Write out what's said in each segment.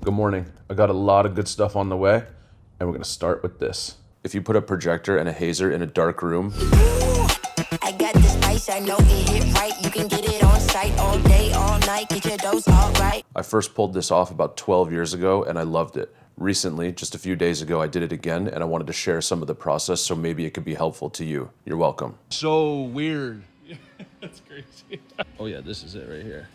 Good morning. I got a lot of good stuff on the way, and we're gonna start with this. If you put a projector and a hazer in a dark room, I got this spice, I know it hit right. You can get it on site all day, all night. Get your dose all right. I first pulled this off about 12 years ago, and I loved it. Recently, just a few days ago, I did it again, and I wanted to share some of the process so maybe it could be helpful to you. You're welcome. So weird. That's crazy. Oh yeah, this is it right here.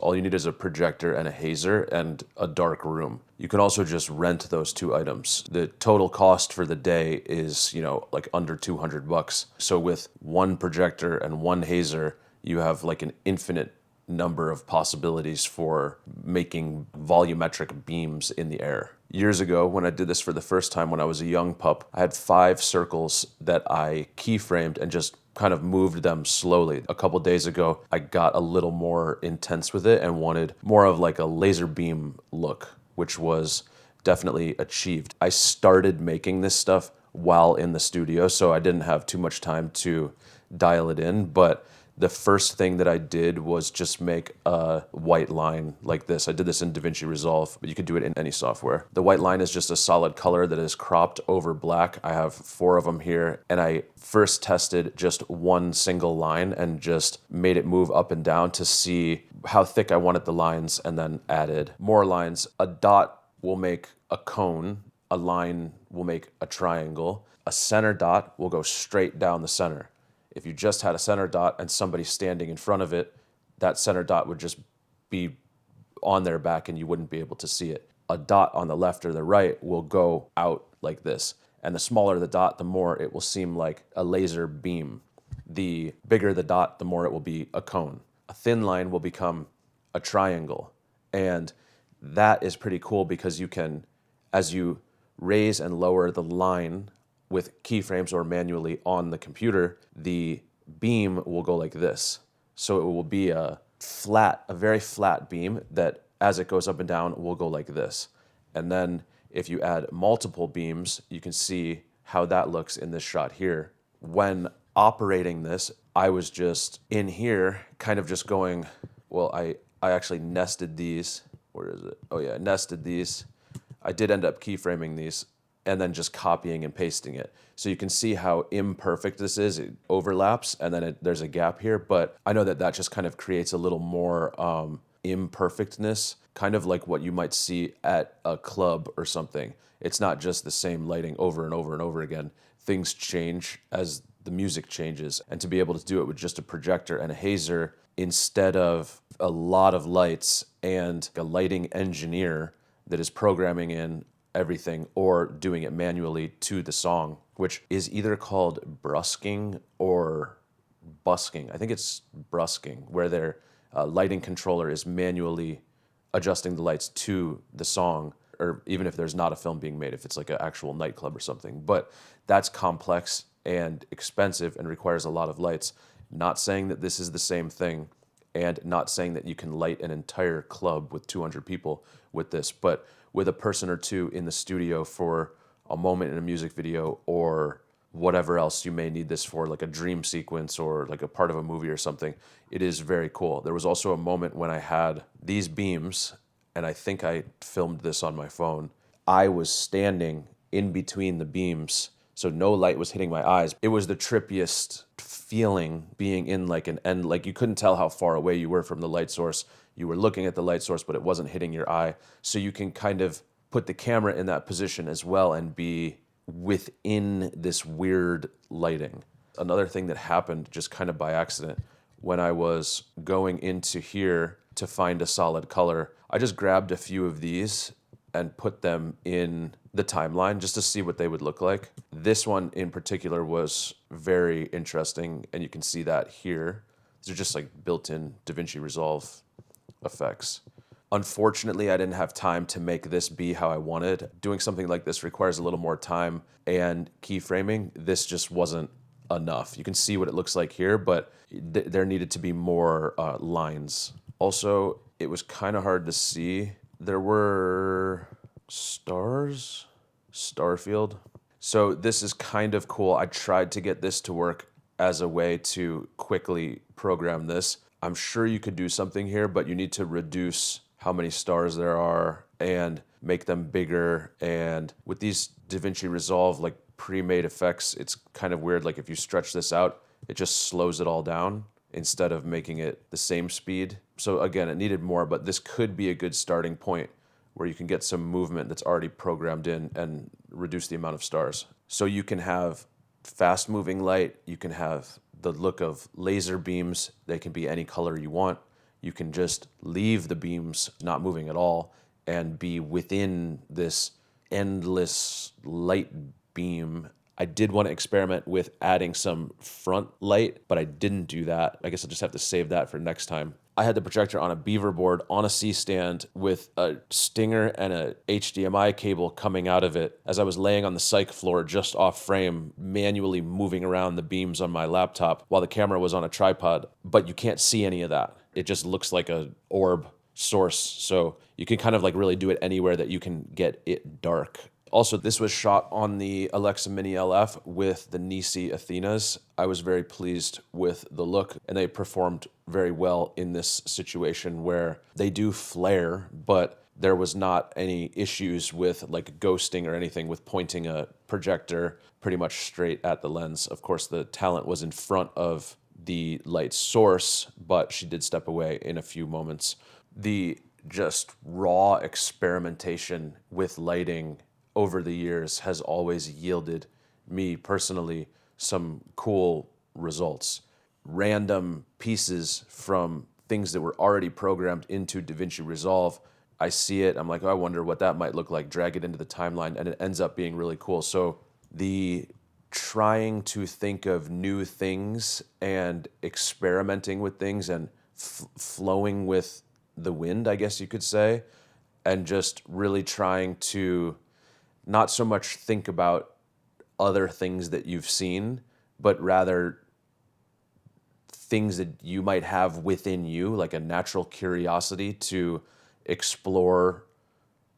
All you need is a projector and a hazer and a dark room. You can also just rent those two items. The total cost for the day is, like under $200. So with one projector and one hazer, you have like an infinite number of possibilities for making volumetric beams in the air. Years ago, when I did this for the first time when I was a young pup, I had 5 circles that I keyframed and just kind of moved them slowly. A couple days ago, I got a little more intense with it and wanted more of like a laser beam look, which was definitely achieved. I started making this stuff while in the studio, so I didn't have too much time to dial it in, but the first thing that I did was just make a white line like this. I did this in DaVinci Resolve, but you could do it in any software. The white line is just a solid color that is cropped over black. I have 4 of them here, and I first tested just one single line and just made it move up and down to see how thick I wanted the lines, and then added more lines. A dot will make a cone, a line will make a triangle, a center dot will go straight down the center. If you just had a center dot and somebody standing in front of it, that center dot would just be on their back and you wouldn't be able to see it. A dot on the left or the right will go out like this. And the smaller the dot, the more it will seem like a laser beam. The bigger the dot, the more it will be a cone. A thin line will become a triangle. And that is pretty cool because you can, as you raise and lower the line with keyframes or manually on the computer, the beam will go like this. So it will be a very flat beam that as it goes up and down will go like this. And then if you add multiple beams, you can see how that looks in this shot here. When operating this, I was just in here kind of just going, well, I actually nested these. Where is it? Oh yeah, I nested these. I did end up keyframing these and then just copying and pasting it. So you can see how imperfect this is. It overlaps, and then there's a gap here, but I know that just kind of creates a little more imperfectness, kind of like what you might see at a club or something. It's not just the same lighting over and over and over again. Things change as the music changes, and to be able to do it with just a projector and a hazer instead of a lot of lights and a lighting engineer that is programming in everything or doing it manually to the song, which is either called brusking or busking. I think it's brusking, where their lighting controller is manually adjusting the lights to the song, or even if there's not a film being made, if it's like an actual nightclub or something. But that's complex and expensive and requires a lot of lights. Not saying that this is the same thing, and not saying that you can light an entire club with 200 people with this, but with a person or two in the studio for a moment in a music video or whatever else you may need this for, like a dream sequence or like a part of a movie or something, it is very cool. There was also a moment when I had these beams, and I think I filmed this on my phone. I was standing in between the beams, so no light was hitting my eyes. It was the trippiest feeling being in like an end, like you couldn't tell how far away you were from the light source. You were looking at the light source, but it wasn't hitting your eye. So you can kind of put the camera in that position as well and be within this weird lighting. Another thing that happened just kind of by accident, when I was going into here to find a solid color, I just grabbed a few of these and put them in the timeline just to see what they would look like. This one in particular was very interesting, and you can see that here. These are just like built-in DaVinci Resolve effects. Unfortunately, I didn't have time to make this be how I wanted. Doing something like this requires a little more time and keyframing. This just wasn't enough. You can see what it looks like here, but there needed to be more lines. Also, it was kind of hard to see. There were stars, starfield. So this is kind of cool. I tried to get this to work as a way to quickly program this. I'm sure you could do something here, but you need to reduce how many stars there are and make them bigger. And with these DaVinci Resolve like pre-made effects, it's kind of weird. Like if you stretch this out, it just slows it all down instead of making it the same speed. So again, it needed more, but this could be a good starting point where you can get some movement that's already programmed in and reduce the amount of stars. So you can have fast moving light, you can have the look of laser beams, they can be any color you want. You can just leave the beams not moving at all and be within this endless light beam. I did want to experiment with adding some front light, but I didn't do that. I guess I'll just have to save that for next time. I had the projector on a beaver board on a C-stand with a stinger and a HDMI cable coming out of it as I was laying on the psych floor just off frame, manually moving around the beams on my laptop while the camera was on a tripod. But you can't see any of that. It just looks like a orb source. So you can kind of like really do it anywhere that you can get it dark. Also, this was shot on the Alexa Mini LF with the Nisi Athenas. I was very pleased with the look, and they performed very well in this situation where they do flare, but there was not any issues with like ghosting or anything with pointing a projector pretty much straight at the lens. Of course, the talent was in front of the light source, but she did step away in a few moments. The just raw experimentation with lighting over the years has always yielded me personally some cool results. Random pieces from things that were already programmed into DaVinci Resolve, I see it, I'm like, oh, I wonder what that might look like, drag it into the timeline, and it ends up being really cool. So the trying to think of new things and experimenting with things and flowing with the wind, I guess you could say, and just really trying to not so much think about other things that you've seen, but rather things that you might have within you, like a natural curiosity to explore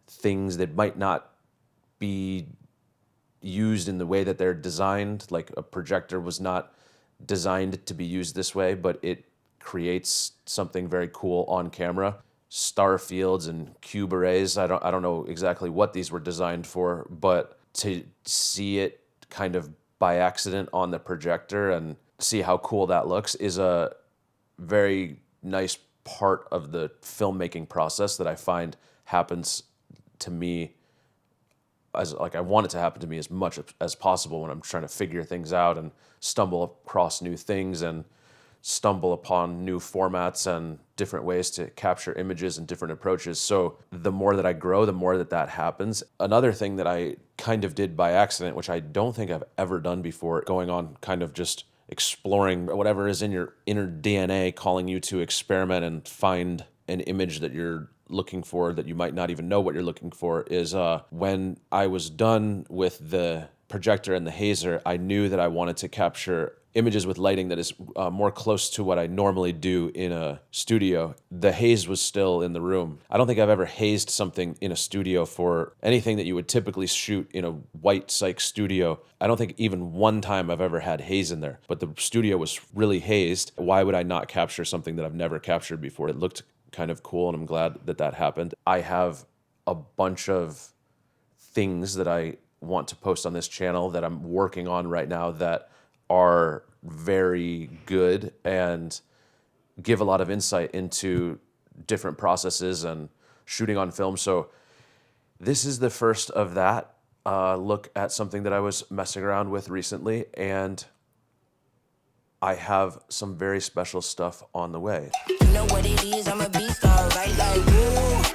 things that might not be used in the way that they're designed. Like a projector was not designed to be used this way, but it creates something very cool on camera. Star fields and cube arrays. I don't know exactly what these were designed for, but to see it kind of by accident on the projector and see how cool that looks is a very nice part of the filmmaking process that I find happens to me as like I want it to happen to me as much as possible when I'm trying to figure things out and stumble across new things and stumble upon new formats and different ways to capture images and different approaches. So the more that I grow, the more that that happens. Another thing that I kind of did by accident, which I don't think I've ever done before, going on kind of just exploring whatever is in your inner DNA calling you to experiment and find an image that you're looking for that you might not even know what you're looking for, is when I was done with the projector and the hazer, I knew that I wanted to capture images with lighting that is more close to what I normally do in a studio. The haze was still in the room. I don't think I've ever hazed something in a studio for anything that you would typically shoot in a white psych studio. I don't think even one time I've ever had haze in there, but the studio was really hazed. Why would I not capture something that I've never captured before? It looked kind of cool, and I'm glad that that happened. I have a bunch of things that I want to post on this channel that I'm working on right now that are very good and give a lot of insight into different processes and shooting on film. So this is the first of that look at something that I was messing around with recently, and I have some very special stuff on the way. You know what it is, I'm a beast, alright, like, woo.